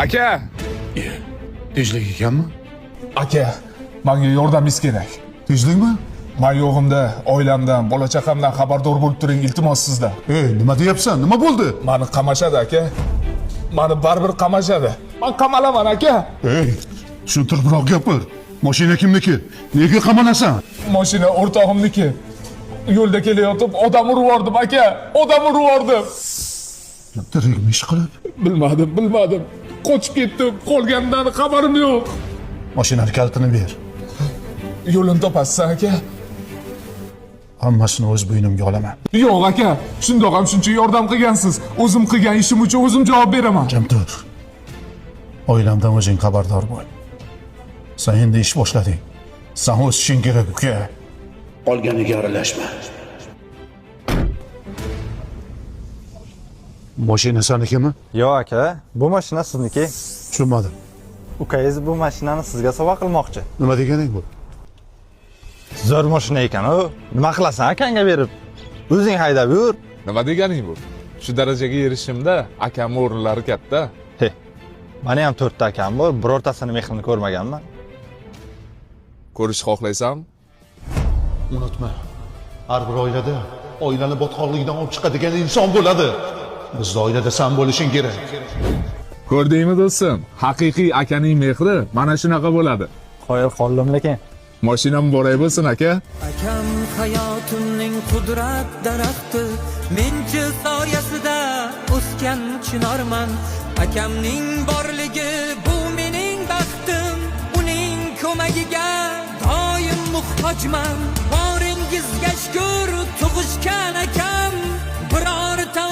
Aka! Tinchlik ekanmi? Aka, menga yordamingiz kerak. Tinchlikmi? Men yo'g'imda oilamdan, bola chaqamdan xabardor bo'lib turing, iltimos sizdan. Nima deyapsan? Nima bo'ldi? Meni qamashadi aka. Meni baribir qamashadi. Men qamalaman aka. Tushuntiribroq gapir. Mashina kimniki? Nega qamalasan? Mashina o'rtog'imniki. Yo'lda kelayotib odam urib yubordim aka. Odam urib yubordim. Direkt ish qilib. Bilmadim. Qochib ketdim. Qolganidan xabarim yo'q. Mashinani kalitini ber. Yo'lini topasiz aka. Hammasini o'z bo'ynimga olaman. Yo'q aka, shundoq ham shuncha yordam qilgansiz. O'zim qilgan ishim uchun o'zim javob beraman. Jim tur. Oilamdan o'zing xabardor bo'l. Sen endi ish boshlading. Sen o'z ishing kerak uka. Qolganiga aralashma. Mashina senikimi? Yo'q aka, bu mashina sizniki. Tushunmadim. Ukangiz bu mashinani sizga sovg'a qilmoqchi. Nima deganing bu? Zo'r mashina ekan u. Nima qilasan akangga berib? O'zing haydab yur. Nima deganing bu? Shu darajaga erishishimda akamning o'rinlari katta. He. Meni ham 4 ta akam bor, birortasini mehrini ko'rmaganman. Ko'rish xohlaysan? Unutma. Har bir oilada oilani botqoqligidan olib chiqadigan inson bo'ladi. Bizda oilada sen bo'lishing kerak. Ko'rdingmi do'stim? Haqiqiy akaning mehri mana shunaqa bo'ladi. Qoyil qoldim lekin. Mashinam boray bo'lsin aka. Akam hayotimning qudrat daraxti, menchi soyasida o'sgan chinorman. Akamning borligi bu mening baxtim, uning ko'magiga doim muhtojman. Boringizga shukr, tug'ishgan akam birorta